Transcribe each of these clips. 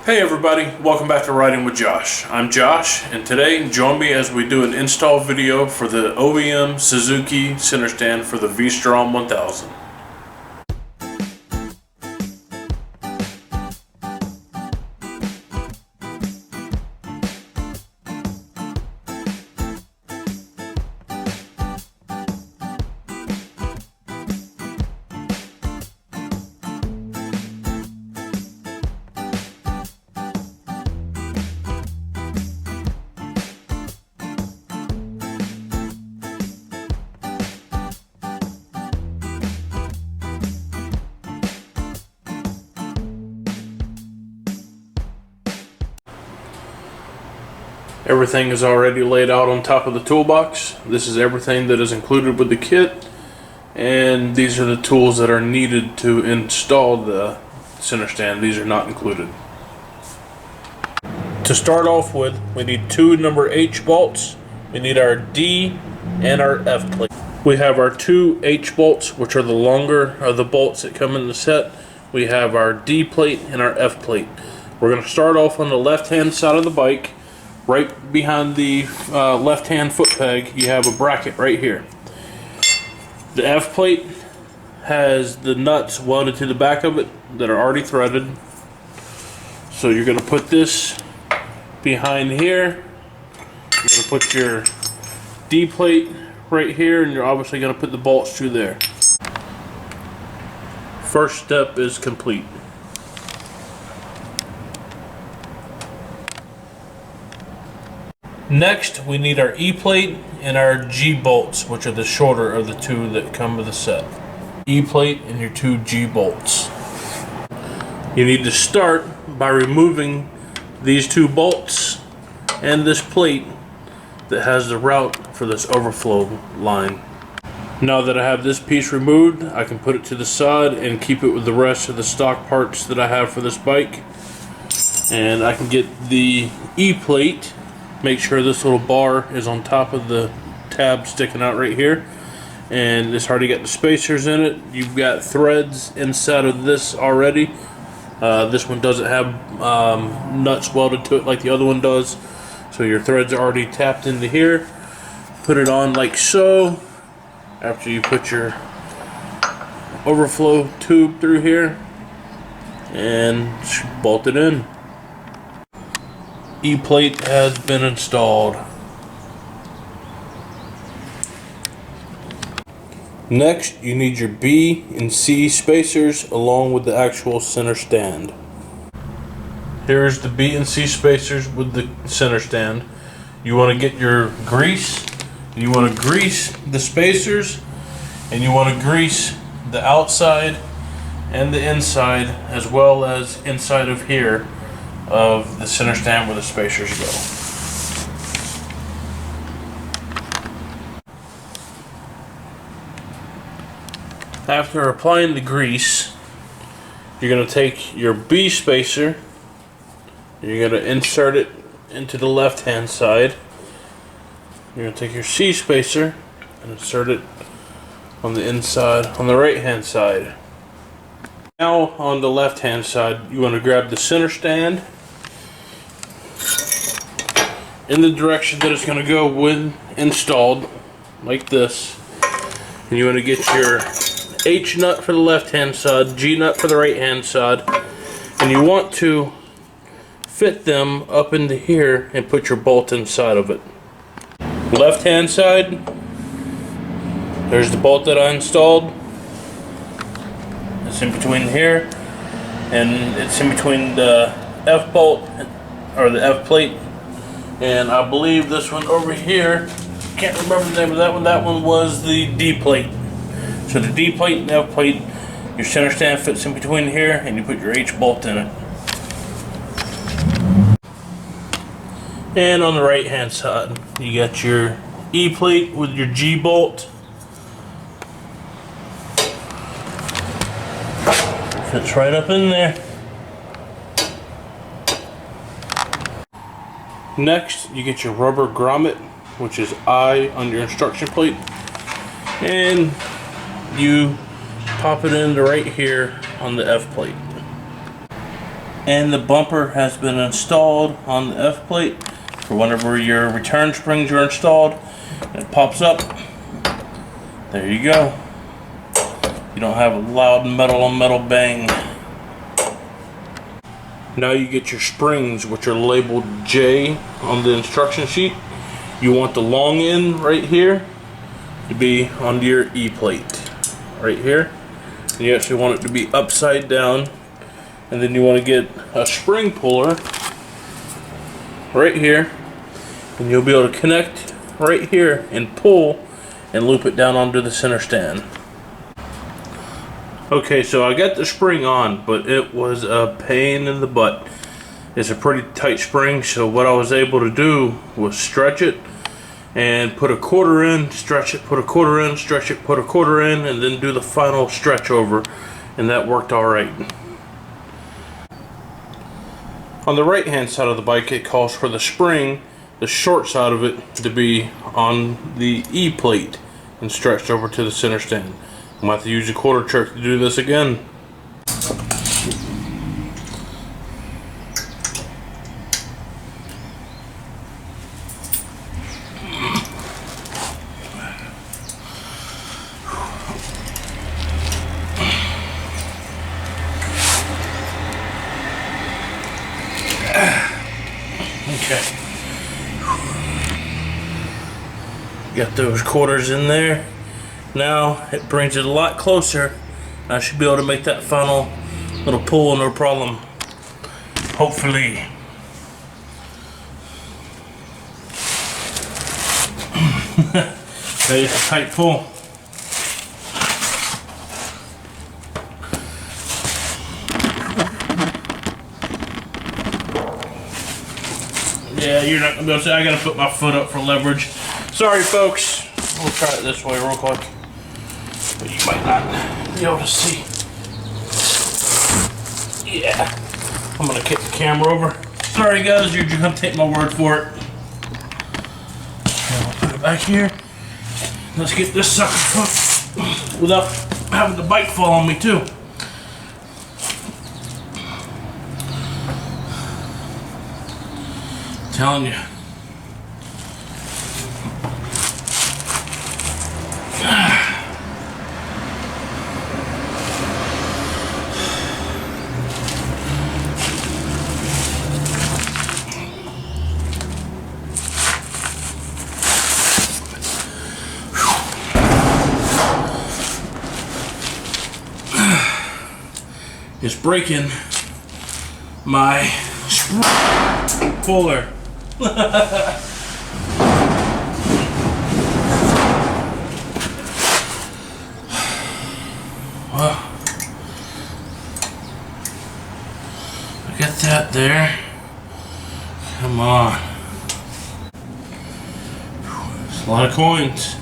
Hey everybody, welcome back to Riding with Josh. I'm Josh, and today join me as we do an install video for the OEM Suzuki center stand for the V-Strom 1000. Everything is already laid out on top of the toolbox. This is everything that is included with the kit, and these are the tools that are needed to install the center stand. These are not included. To start off with, we need two number H bolts. We need our D and our F plate. We have our two H bolts, which are the longer of the bolts that come in the set. We have our D plate and our F plate. We're going to start off on the left hand side of the bike. Right behind the left-hand foot peg, you have a bracket right here. The F plate has the nuts welded to the back of it that are already threaded. So you're going to put this behind here. You're going to put your D plate right here, and you're obviously going to put the bolts through there. First step is complete. Next, we need our E plate and our G bolts, which are the shorter of the two that come with the set. E plate and your two G bolts. You need to start by removing these two bolts and this plate that has the route for this overflow line. Now that I have this piece removed, I can put it to the side and keep it with the rest of the stock parts that I have for this bike. And I can get the E plate. Make sure this little bar is on top of the tab sticking out right here, and it's already got the spacers in it. You've got threads inside of this already. This one doesn't have nuts welded to it like the other one does, so your threads are already tapped into here. Put it on like so. After you put your overflow tube through here and bolt it in. E plate has been installed. Next, you need your B and C spacers along with the actual center stand. Here's the B and C spacers with the center stand. You want to get your grease, and you want to grease the spacers, and you want to grease the outside and the inside, as well as inside of here of the center stand where the spacers go. After applying the grease, you're going to take your B spacer, you're going to insert it into the left hand side. You're going to take your C spacer and insert it on the inside on the right hand side. Now on the left hand side, you want to grab the center stand in the direction that it's going to go when installed, like this, and you want to get your H nut for the left hand side, G nut for the right hand side, and you want to fit them up into here and put your bolt inside of it. Left hand side, there's the bolt that I installed. It's in between here, and it's in between the F bolt or the F plate, and I believe this one over here, can't remember the name of that one. That one was the D plate. So the D plate and F plate, your center stand fits in between here, and you put your H bolt in it. And on the right hand side, you got your E plate with your G bolt. Fits right up in there. Next, you get your rubber grommet, which is I on your instruction plate, and you pop it in right here on the F plate. And the bumper has been installed on the F plate for whenever your return springs are installed. It pops up. There you go. You don't have a loud metal on metal bang. Now you get your springs, which are labeled J on the instruction sheet. You want the long end right here to be on your E plate. Right here. And you actually want it to be upside down. And then you want to get a spring puller right here. And you'll be able to connect right here and pull and loop it down onto the center stand. Okay, so I got the spring on, but it was a pain in the butt. It's a pretty tight spring, so what I was able to do was stretch it and put a quarter in, stretch it, put a quarter in, stretch it, put a quarter in, and then do the final stretch over, and that worked all right. On the right hand side of the bike, it calls for the spring, the short side of it, to be on the E plate and stretched over to the center stand. I'm going to have to use a quarter trick to do this again. Okay. Got those quarters in there. Now it brings it a lot closer. I should be able to make that final little pull no problem. Hopefully. Okay, it's a tight pull. Yeah, you're not gonna be able to say I gotta put my foot up for leverage. Sorry folks. We'll try it this way real quick. But you might not be able to see. Yeah. I'm gonna kick the camera over. Sorry guys, you're just gonna take my word for it. Okay, I'll put it back here. Let's get this sucker hooked without having the bike fall on me too. I'm telling you. It's breaking my puller. Well, I got that there. Come on. It's a lot of coins.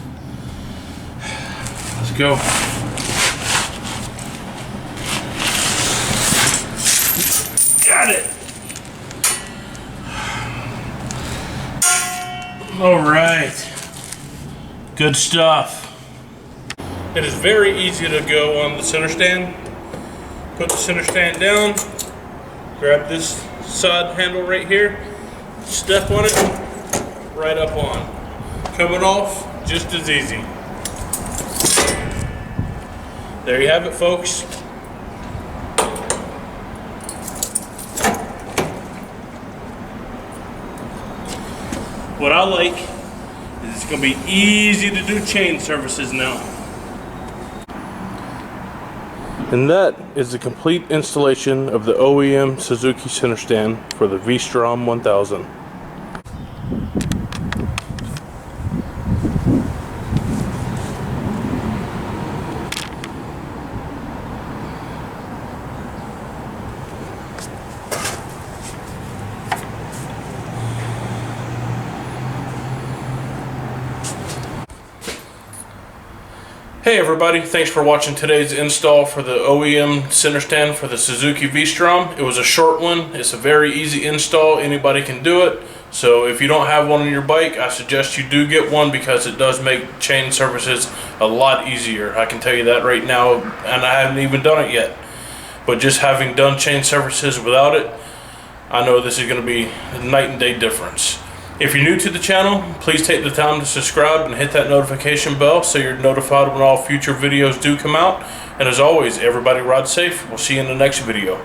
Let's go. Got it. All right. Good stuff. It is very easy to go on the center stand. Put the center stand down. Grab this side handle right here. Step on it. Right up on. Coming off just as easy. There you have it, folks. What I like is it's going to be easy to do chain services now. And that is the complete installation of the OEM Suzuki center stand for the V-Strom 1000. Hey everybody, thanks for watching today's install for the OEM center stand for the Suzuki V-Strom. It was a short one. It's a very easy install. Anybody can do it. So if you don't have one on your bike, I suggest you do get one because it does make chain services a lot easier. I can tell you that right now, and I haven't even done it yet. but just having done chain services without it, I know this is going to be a night and day difference. If you're new to the channel, please take the time to subscribe and hit that notification bell so you're notified when all future videos do come out. And as always, everybody ride safe. We'll see you in the next video.